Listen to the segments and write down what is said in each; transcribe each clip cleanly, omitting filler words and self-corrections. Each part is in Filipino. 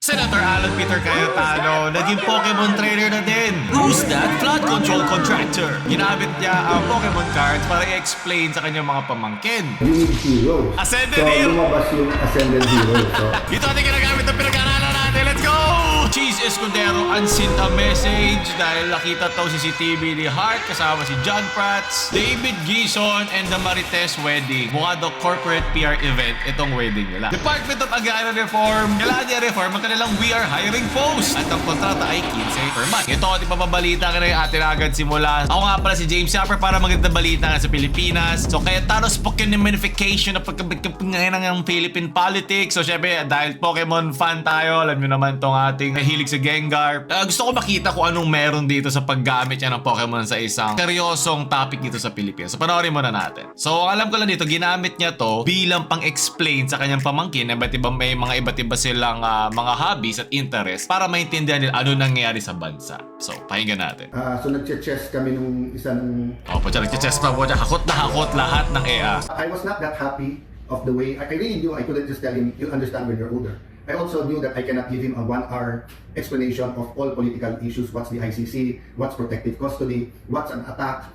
Senator Alan Peter Cayetano, naging Pokemon trainer na din. Who's that? Flood control contractor. Ginamit niya ang Pokemon cards para i-explain sa kanyang mga pamangkin. You need heroes. Ascended So, Hero! lumabas yung Ascended Heroes. So, Ito ating ginagamit ng pinag-aaralan natin. Let's go! Cheese Escudero unsent a message dahil nakita to CCTV ni Hart kasama si John Prats, David Gison, and the Marites wedding. Mukha daw corporate PR event itong wedding nila. Department of Agrarian Reform, kailangan niya reform ang kanilang We Are Hiring post. At ang kontrata ay 15 per month. Ito ating papabalita ka na yung atin agad simula. Ako nga pala si James Sapper para magandang balita nga sa Pilipinas. So kaya taros Pokemonification na pagkabigkapangahin ng Philippine politics. So syempre dahil Pokemon fan tayo, alam nyo naman tong ating nahilig sa Gengar. Gusto ko makita kung anong meron dito sa paggamit niya ng Pokemon sa isang seryosong topic dito sa Pilipinas. So panoorin muna natin. So alam ko lang dito, ginamit niya to bilang pang-explain sa kanyang pamangkin na may mga iba't iba silang mga hobbies at interest para maintindihan nila ano nangyayari sa bansa. So pakinggan natin. so nagche-chess kami nung isang... Po siya, nagche-chess pa po siya. Hakot na hakot lahat ng EA. I was not that happy of the way... I really knew I couldn't just tell him, you'll understand when you're older. I also knew that I cannot give him a 1-hour explanation of all political issues. What's the ICC? What's protective custody? What's an attack?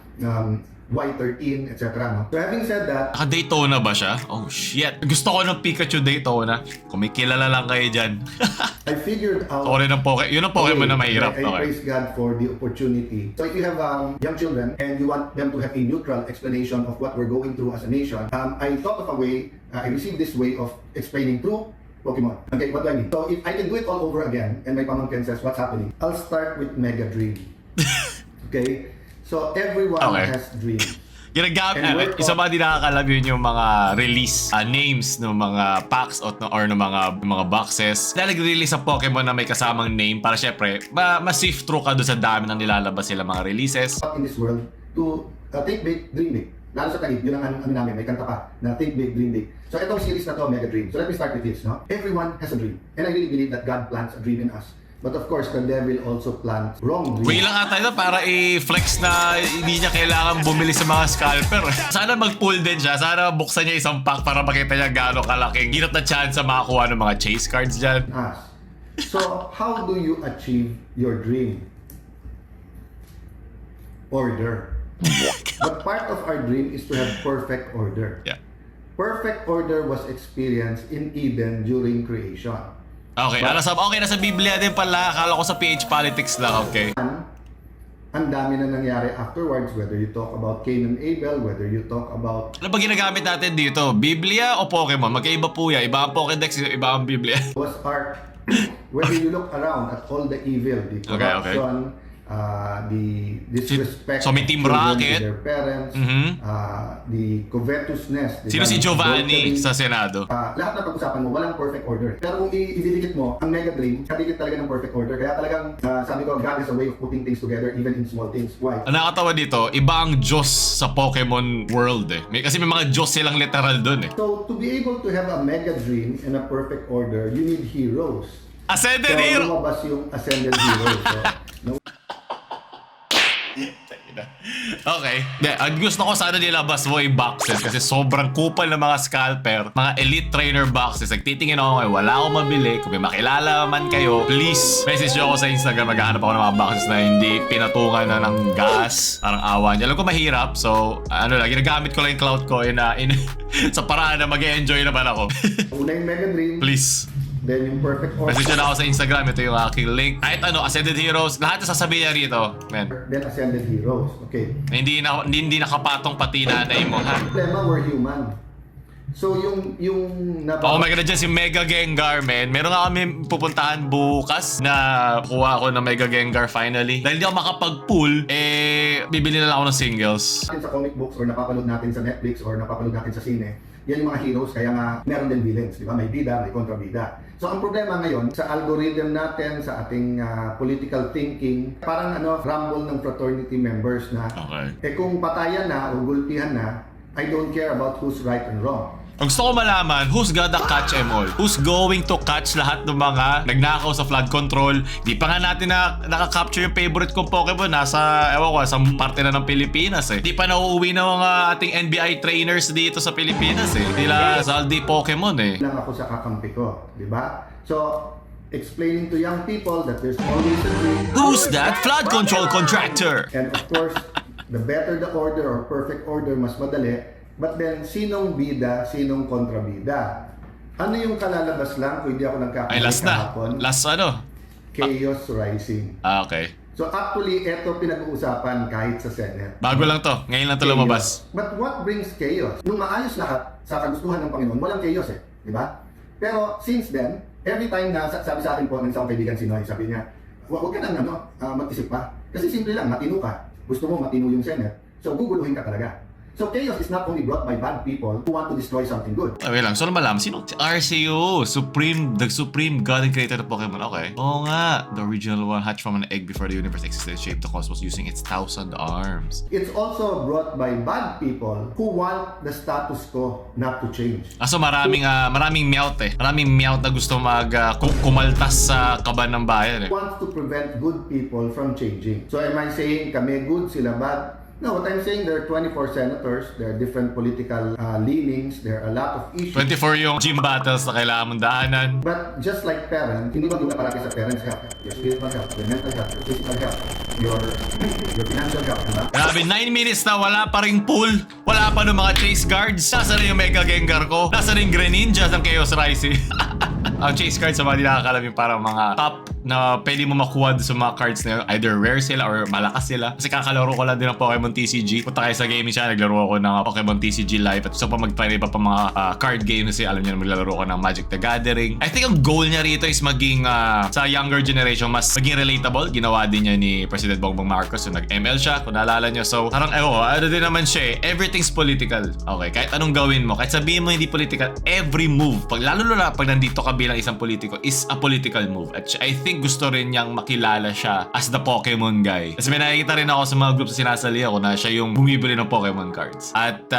Why 13? Etc. No? So having said that... Naka-Daytona ba siya? Oh shit. Gusto ko ng Pikachu Daytona. Kung may kilala lang kayo dyan. I figured out... Ako rin ang Pokemon. Yun ang Pokemon na mahirap. I Okay. praise God for the opportunity. So if you have young children and you want them to have a neutral explanation of what we're going through as a nation, I thought of a way, I received this way of explaining through Pokemon. Okay, what do I mean? So if I can do it all over again and my pamangkin says, what's happening? I'll start with Mega Dream. Okay? So everyone Okay. has dreams. Ginagamit, isa ba di nakakalam yun yung mga release names ng mga packs or ng mga boxes. Dahil nag-release sa Pokemon na may kasamang name para syempre, ma-sift through ka doon sa dami ng nilalabas sila mga releases. In this world to think big, dream big. Lalo sa Taguig, yun ang ano namin, may kanta pa na Think Big, Dream Big. So itong series na to, Mega Dream. So let me start with this, no? Everyone has a dream. And I really believe that God plants a dream in us. But of course, the devil also plants wrong dreams. Way lang ata ito para i-flex na hindi niya kailangan bumili sa mga scalper. Sana mag-pull din siya. Sana buksan niya isang pack para makita niya gaano kalaking hirap na chance sa makakuha ng mga chase cards dyan. So how do you achieve your dream? Order. But part of our dream is to have perfect order. Yeah. Perfect order was experienced in Eden during creation. Okay, nasa Biblia din pala. Akala ko sa PH Politics lang, okay. Ang dami na nangyari afterwards, whether you talk about Cain and Abel, whether you talk about... Ano ba ginagamit natin dito? Biblia o Pokemon? Magkaiba po yan. Iba ang Pokédex, iba ang Biblia. Was art. Whether you look around at all the evil, the corruption, the disrespect So may Team to Rocket, their parents, the covetousness. Sino si Giovanni sa Senado? Lahat ng pag-usapan mo, walang perfect order. Pero kung ididikit mo, ang Mega Dream, kadikit talaga ng perfect order. Kaya talagang, sabi ko, God has a way of putting things together even in small things. Why? Ang nakakatawa dito, iba ang Diyos sa Pokemon world eh. Kasi may mga Diyos silang literal dun eh. So, to be able to have a Mega Dream in a perfect order, you need heroes. Ascended So, Hero! lumabas yung Ascended Heroes. So, Okay. Ang gusto ko sana nilabas mo yung boxes kasi sobrang kupal ng mga scalper, mga elite trainer boxes. Nagtitingin ako ngayon, wala akong mabili. Kung may makilala man kayo, please message nyo ako sa Instagram. Maghahanap ako ng mga boxes na hindi pinatungan na ng gas. Parang awa niya. Alam ko mahirap. So, ginagamit ko lang yung cloud coin na sa paraan na mag-enjoy naman ako. una yung Mega Dream, Please. then yung perfect order, Message na ako sa Instagram. Ito yung aking link. Kahit Ascended Heroes. Lahat na sasabihin niya rito. Man. then Ascended Heroes. Okay. Hindi nakapatong pati nanay mo, ha? Problema, we're human. So yung Oh my God, dyan si Mega Gengar, man. Meron nga kami pupuntahan bukas na kuha ako ng Mega Gengar finally. Dahil di ako makapag-pull, bibili na lang ako ng singles. sa comic books or napapanood natin sa Netflix or napapanood natin sa sine, yan yung mga heroes, kaya nga meron din villains, di ba? May bida, may kontrabida. So ang problema ngayon, sa algorithm natin, sa ating political thinking, parang rumble ng fraternity members na, kung patayan na o gulpihan na, I don't care about who's right and wrong. Ang gusto ko malaman, who's gonna catch them all? Who's going to catch lahat ng mga nagnakaw sa flood control? Di pa nga natin nakaka-capture yung favorite kong Pokemon. Nasa, sa parte na ng Pilipinas eh. Di pa nauuwi ng mga ating NBI trainers dito sa Pilipinas eh. Nila Zaldi Pokemon eh. Lang ako sa kakampi ko, di ba? So, explaining to young people that there's always a dream. Who's that flood control contractor? And of course, the better the order or perfect order, mas madali. But then, sinong bida, sinong kontrabida? Ano yung kalalabas lang kung hindi ako nagkakamali Ay, last na. kahapon? Last ano? Chaos rising. Okay. So actually, eto pinag-uusapan kahit sa Senate. Bago lang to. Ngayon lang to lumabas. But what brings chaos? Nung maayos lahat sa kagustuhan ng Panginoon, walang chaos eh. Di ba? Pero since then, every time na sabi sa akin po ng isang kaibigan si Noy, sabi niya, huwag ka nang mag-isip pa. Kasi simple lang, matino ka. Gusto mo matino yung Senate. So guguluhin ka talaga. So chaos is not only brought by bad people who want to destroy something good. Wait lang, so malaman, sino? Si RCO, the Supreme God and Creator of Pokemon. Okay. Oo nga, the original one hatched from an egg before the universe existed, shaped the cosmos using its 1,000 arms. It's also brought by bad people who want the status quo not to change. So maraming Meowth eh. Maraming Meowth na gusto kumaltas sa kaban ng bayan eh. Wants to prevent good people from changing. So am I saying kami good, sila bad? No, what I'm saying, there are 24 senators, there are different political leanings, there are a lot of issues. 24 yung gym battles na kailangan mong daanan. But just like parents, hindi magmula parati sa parents' health, your spiritual health, your mental health, your physical health, your financial health, diba? Grabe, 9 minutes na wala pa ring pool. Wala pa ng mga chase guards. Nasaan na yung Mega Gengar ko? Nasaan na yung Greninjas ng Chaos Rising? Ang chase cards sa mga di nakakalam yung parang mga top na pwede mo makuha sa mga cards na yun. Either rare sila or malakas sila. Kasi kakalaro ko lang din ng Pokemon TCG. Punta kayo sa gaming channel, naglaro ako ng Pokemon TCG Live. At so pa mag-try iba pa mga card game kasi alam niyo na maglalaro ko ng Magic the Gathering. I think ang goal niya rito is maging sa younger generation mas maging relatable. Ginawa din niya ni President Bongbong Marcos. So nag-ML siya, kung naalala niyo. So parang ano din naman siya eh. Everything's political. Okay, kahit anong gawin mo, kahit sabihin mo hindi political, every move, lalo na pag nandito ka bilang isang politiko, is a political move. At I think gusto rin niyang makilala siya as the Pokemon guy. Kasi may nakikita rin ako sa mga groups na sinasali ako na siya yung bumibili ng Pokemon cards. At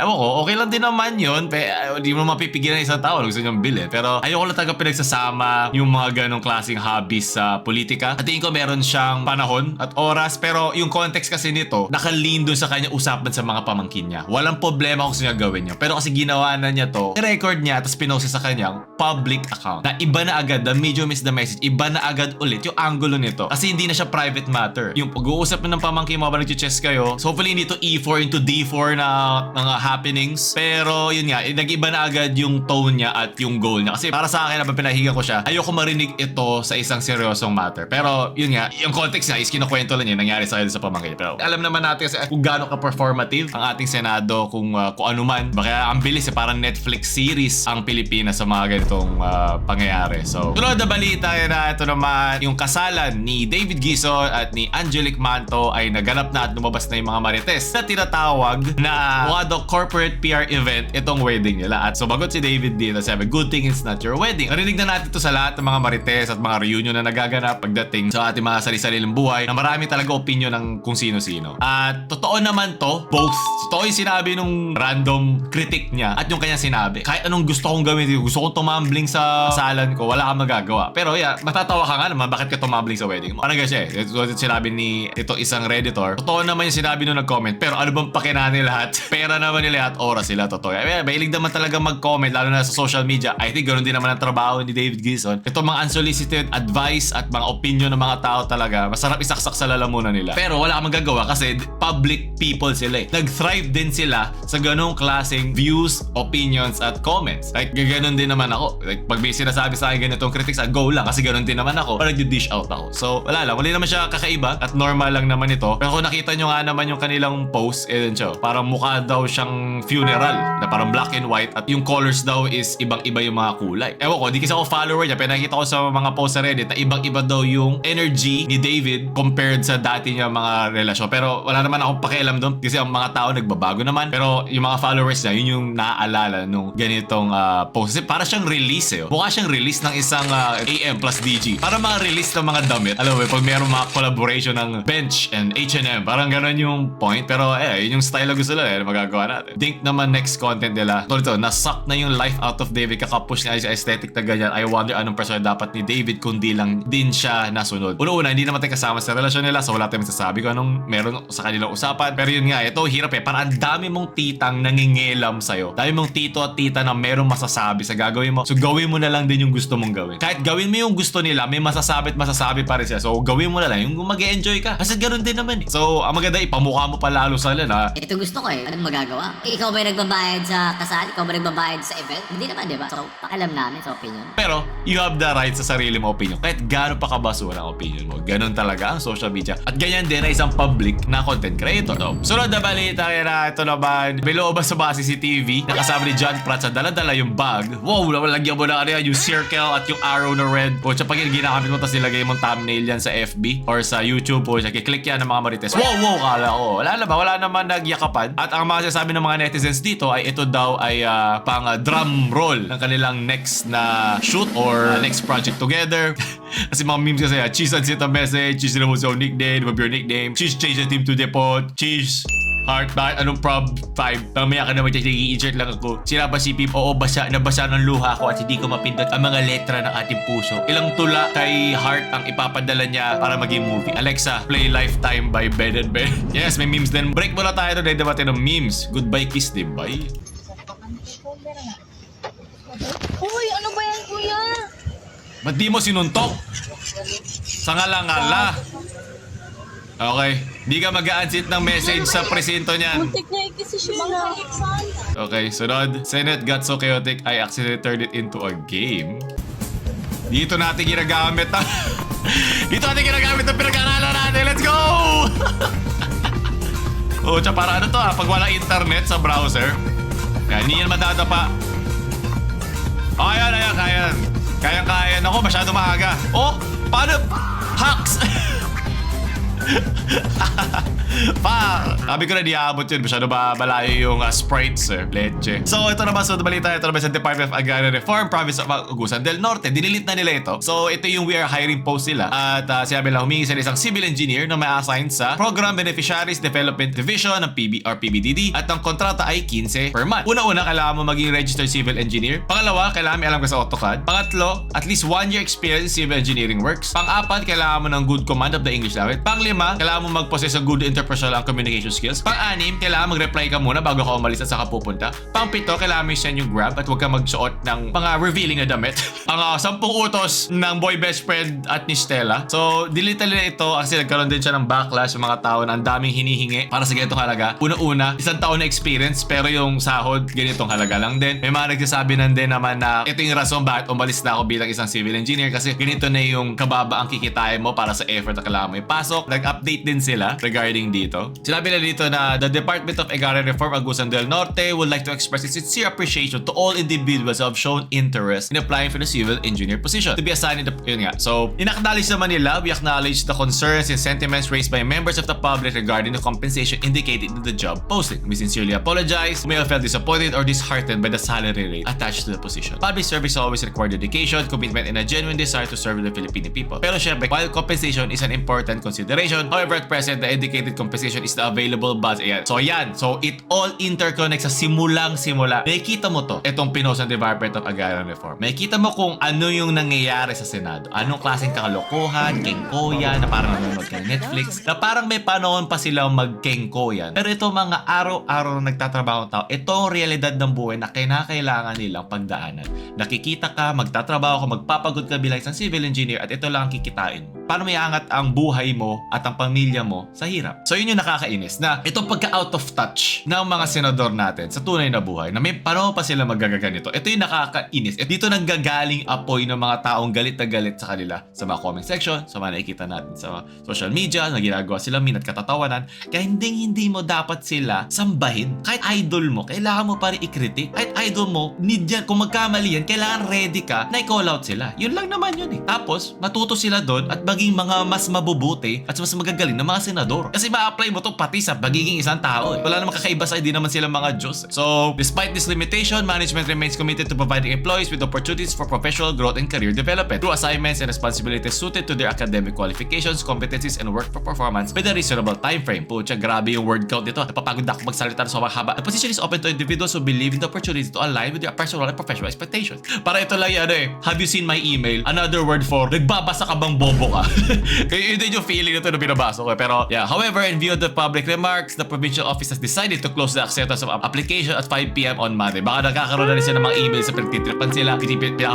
ewan ko, okay lang din naman yun. Hindi mo mapipigilan ng isang tao na gusto niyang bilhin. Pero ayoko lang talaga pinagsasama yung mga ganong klaseng hobbies sa politika. At tingin ko meron siyang panahon at oras. Pero yung context kasi nito, nakalin dun sa kanya usapan sa mga pamangkin niya. Walang problema kung gusto niya gawin niya. Pero kasi ginawa na niya to, record niya, tapos pinost sa kanyang public account. Na iba na agad, the medium is the message. Iba na agad ulit yung angulo nito. Kasi hindi na siya private matter. Yung pag-uusap na ng pamangkin mo ba nag-chess kayo, so hopefully hindi to E4 into D4 na mga happenings. Pero yun nga, nag-iba na agad yung tone niya at yung goal niya. Kasi para sa akin, na pinahiga ko siya, ayoko marinig ito sa isang seryosong matter. Pero yun nga, yung context niya is kinukwento lang niya, nangyari sa kanya sa pamangkin. Pero alam naman natin kasi kung gaano ka-performative ang ating Senado, kung ano man. Baka ang bilis, parang Netflix series ang Pilipinas sa mga ganitong pangyayari. So, tulad na balita na ito naman, yung kasalan ni David Gison at ni Angelic Manto ay naganap na at lumabas na yung mga marites na tinatawag na mukha daw corporate PR event itong wedding nila. At sumagot si David dito, sabi, good thing it's not your wedding. Narinig na natin ito sa lahat ng mga marites at mga reunion na nagaganap pagdating sa ating mga sari-sariling buhay na marami talaga opinion ng kung sino-sino. At totoo naman to, both. Totoo yung sinabi nung random critic niya at yung kanyang sinabi. Kahit anong gusto kong gawin, gusto kong tumambling sa salan ko, wala kang magagawa. Pero yeah, matatawa ka nga naman, bakit ka tumambling sa wedding mo? Parang siya eh. Ito sinabi ni isang redditor. Totoo naman yung sinabi nung nag-comment, pero ano bang pakina nila lahat? Pera naman nila at oras sila, totoo. Mahilig naman talaga mag-comment, lalo na sa social media. I think ganoon din naman ang trabaho ni David Gison. Ito mga unsolicited advice at mga opinion ng mga tao talaga, masarap isaksak sa lalamunan nila. Pero wala kang magagawa kasi public people sila eh. Nag-thrive din sila sa ganong klaseng views, opinions at comments. Like, ganoon din naman ako. Like, pag may sinasabi sa akin ganitong critics, go lang kasi ganoon din naman ako. Parang nag-dish out ako. So, wala lang. Wala naman siya kakaiba at normal lang naman ito. Pero kung nakita nyo nga naman yung kanilang post, din siya. Parang mukha daw siyang funeral na parang black and white at yung colors daw is ibang-iba yung mga kulay. Ewan ko, di kasi ako follower niya. Pero nakita ko sa mga post sa Reddit na ibang-iba daw yung energy ni David compared sa dati niya mga relasyon. Pero wala naman akong pakialam doon kasi ang mga tao nagbabago naman. Pero yung mga followers niya, yun yung naaalala nung ganitong post. Kasi para siyang release eh. Mukha siyang release ng isang AM plus DG. Para mga release ng mga damit. Alam mo, pag meron mga collaboration ng Bench and H&M, parang gano'n yung point. Pero yun yung style na gusto nila, magagawa natin. Think naman next content nila. Ito, nasuck na yung life out of David. Kakapush niya sa aesthetic na ganyan. I wonder anong person dapat ni David kundi lang din siya nasunod. Una-una, hindi naman tayo kasama sa relasyon nila, so wala tayong masasabi kung anong meron sa kanilang usapan. Pero yun nga, ito hirap eh. Parang ang dami mong titang nangingilam sa'yo. Dami mong tito at tita na merong masasabi sa gagawin mo. So gawin gawin mo na lang din yung gusto mong gawin. Kahit gawin mo yung gusto nila, may masasabi pa rin siya. So, gawin mo na lang yung mag-e-enjoy ka. Kasi ganoon din naman eh. So, ang maganda, ipamukha mo pa lalo sa na Ito gusto ko eh. Anong magagawa? Ikaw ba yung nagbabayad sa kasal? Ikaw ba nagbabayad sa event? Hindi naman, di ba? So, paalam namin sa opinion. pero you have the right sa sarili mo opinion. Kahit gaano pa kabasura ang opinion mo. Ganon talaga ang social media. At ganyan din ay isang public na content creator. So, sunod na balita kaya na ito naman. May looban sa mga CCTV. Nakasama ni John Pratt sa dala-dala yung bag. Wow, lagyan mo na yung circle at yung arrow na red. O siya pag ginagamit mo tapos nilagay mong thumbnail yan sa FB or sa YouTube o siya kiklik yan ng mga marites. Wow, kala ko. Wala naman nagyakapan. At ang mga sinasabi ng mga netizens dito ay ito daw ay pang drum roll ng kanilang next na shoot or next project together. Kasi mga memes kasi, cheese and sent a message, cheese na mo sa nickname, of your nickname, cheese change the team to depot, cheese, heart, anong prob 5, mamaya ka naman i-insert lang ako. Sila ba si Pip? Oo, nabasa ng luha ko at hindi ko mapindot ang mga letra ng ating puso. Ilang tula kay Heart ang ipapadala niya para maging movie. Alexa, play Lifetime by Ben and Ben. Yes, may memes din. Break muna tayo today, debate ng memes. Goodbye kiss, di ba? Uy, ano ba yan, kuya? Ba't di mo sinuntok? Sa ngala-ngala. Okay. Di ka mag-a-unsit ng message sa presinto niyan. Muntik na ikisi siya na. Okay, sunod. Senate got so chaotic, I accidentally turned it into a game. Dito natin ginagamit Dito natin ginagamit ang pinag-aralan natin. Let's go! Oh, tsaka para ano to pag wala internet sa browser. Yan, hindi yan madadapa. Oh, ayan. Kayang-kaya. Ako, masyado maaga. Oh, paano? Hacks! Pa! Sabi ko na di aabot yun. Masyado ba malayo yung sprites, leche. So, ito naman. So, balita ito naman sa Department of Agrarian Reform, Province of Agusan del Norte. Dinilit na nila ito. So, ito yung we are hiring post nila. At sinabi lang, humingi sila isang civil engineer na may assign sa Program Beneficiaries Development Division ng PBDD. At ang kontrata ay 15 per month. Una-una, kailangan mo maging registered civil engineer. Pangalawa, kailangan may alam ka sa AutoCAD. Pangatlo, at least 1 year experience in civil engineering works. Pang-apat, kailangan mo ng good command of the English language. Pang-lima, kailangan mo mag-possess ng good interpersonal communication skills. Pang-anim, kailangan mag-reply ka muna bago ka umalis at saka pupunta. Pang-pito, kailangan mo send yung grab at huwag ka magsuot ng mga revealing na damit. Ang 10 utos ng boy best friend at ni Stella. So, delete nila ito kasi nagkaroon din siya ng backlash ng mga tao na ang daming hinihingi para sa ganitong halaga. Una-una, 1 taon na experience pero yung sahod, ganitong halaga lang din. May mga nagsasabi din naman na ito yung rason bakit umalis na ako bilang isang civil engineer kasi ganito na yung kababa ang kikitain mo para sa effort na kailangan mo ipasok. Nag-update din sila regarding dito. Sinabi na dito na the Department of Agrarian Reform Agusan del Norte would like to express its sincere appreciation to all individuals who have shown interest in applying for the civil engineer position to be assigned in the yun nga. So, in-acknowledge naman nila, we acknowledge the concerns and sentiments raised by members of the public regarding the compensation indicated in the job posting. We sincerely apologize. We may have felt disappointed or disheartened by the salary rate attached to the position. Public service always requires dedication, commitment, and a genuine desire to serve the Filipino people. Pero syempre, while compensation is an important consideration, however, at present, the indicated compensation is the available budget. Ayan. So, yan. So, it all interconnects sa simulang-simula. Nakikita mo to, itong pinost ng Department of Agrarian Reform. Nakikita mo kung ano yung nangyayari sa Senado. Anong klaseng kakalokohan, kengkoyan, na parang nanonood ka ng Netflix, na parang may panahon pa silang magkengkoyan. Pero ito mga araw-araw na nagtatrabaho ng tao, ito ang realidad ng buhay na kinakailangan nilang pagdaanan. Nakikita ka, magtatrabaho ka, magpapagod ka bilang isang civil engineer at ito lang ang kikitain mo. Paano may angat ang buhay mo at ang pamilya mo sa hirap? So yun yung nakakainis na itong pagka-out of touch ng mga senador natin sa tunay na buhay na may paano pa sila magagaganito. Ito yung nakakainis. At dito nanggagaling apoy ng mga taong galit na galit sa kanila sa mga comment section, sa mga nakikita natin sa social media na ginagawa sila min at katatawanan. Kaya hindi mo dapat sila sambahin. Kahit idol mo, kailangan mo pa rin i-critic. Kahit idol mo, need yan. Kung magkamali yan, kailangan ready ka na i-call out sila. Yun lang naman yun eh. Tapos, matuto sila doon at maging mga mas mabubuti at mas magagaling na mga senador. Kasi ma-apply mo to pati sa pagiging isang tao eh. Wala namang kakaiba sa hindi naman sila mga Diyos. So, despite this limitation, management remains committed to providing employees with opportunities for professional growth and career development through assignments and responsibilities suited to their academic qualifications, competencies, and work performance with a reasonable time frame. Pucha, grabe yung word count nito. Napapagod ako magsalita sa haba. The position is open to individuals who believe in the opportunity to align with their personal and professional expectations. Para ito lang yan have you seen my email? Another word for, nagbabasa ka bang bobo ka? Kaya yun din yung feeling nito na binabasa ko. Pero yeah, however, in view of the public remarks, the provincial office has decided to close the acceptance of application at 5 p.m. on Monday. Baka nagkakaroon na rin sila ng mga emails sa pinagtitripan sila,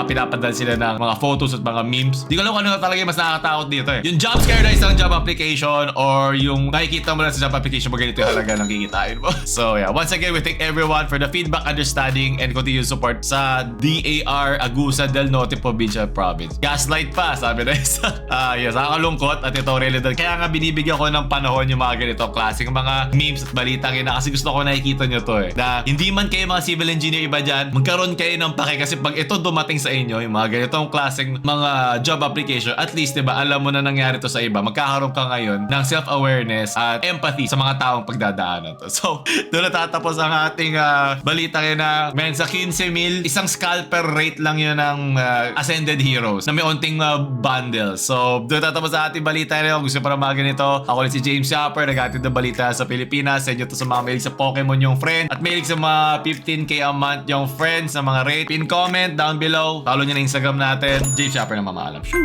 pinapadal sila ng mga photos at mga memes. Di ko alam kung ano talaga yung mas nakakatakot dito eh. Yung job scare na isang job application or yung nakikita mo lang sa job application mo ganito yung halaga ng kikitain mo. So yeah, once again, we thank everyone for the feedback, understanding, and continued support sa DAR Agusan del Norte Provincial Province. Gaslight pa, sabi na isa. Yes, nakakalungkot at ito relevant. Kaya nga binibigyan ko ng panahon yung mga ganito klaseng mga memes at balitang yun na kasi gusto ko nakikita nyo to eh. Na hindi man kayo mga civil engineer iba dyan, magkaroon kayo ng pake kasi pag ito dumating sa inyo, yung mga ganitong klaseng mga job application, at least diba alam mo na nangyari to sa iba, magkakaroon ka ngayon ng self-awareness at empathy sa mga taong pagdadaanan to. So, doon natatapos ang ating balita ngayon na sa 15,000, isang scalper rate lang yun ng Ascended Heroes na may onting bundle. So, doon natatapos ang ating balita ngayon. Gusto pa na mga ganito, ako rin si James Shopper, nag-atid na balita sa Pilipinas. Sa inyo to sa mga mahilig sa Pokemon yung friend at mahilig sa mga 15k a month yung friends sa mga rate. Pin comment down below. Follow nyo na Instagram natin. James Shopper na mamaalam. Shoo!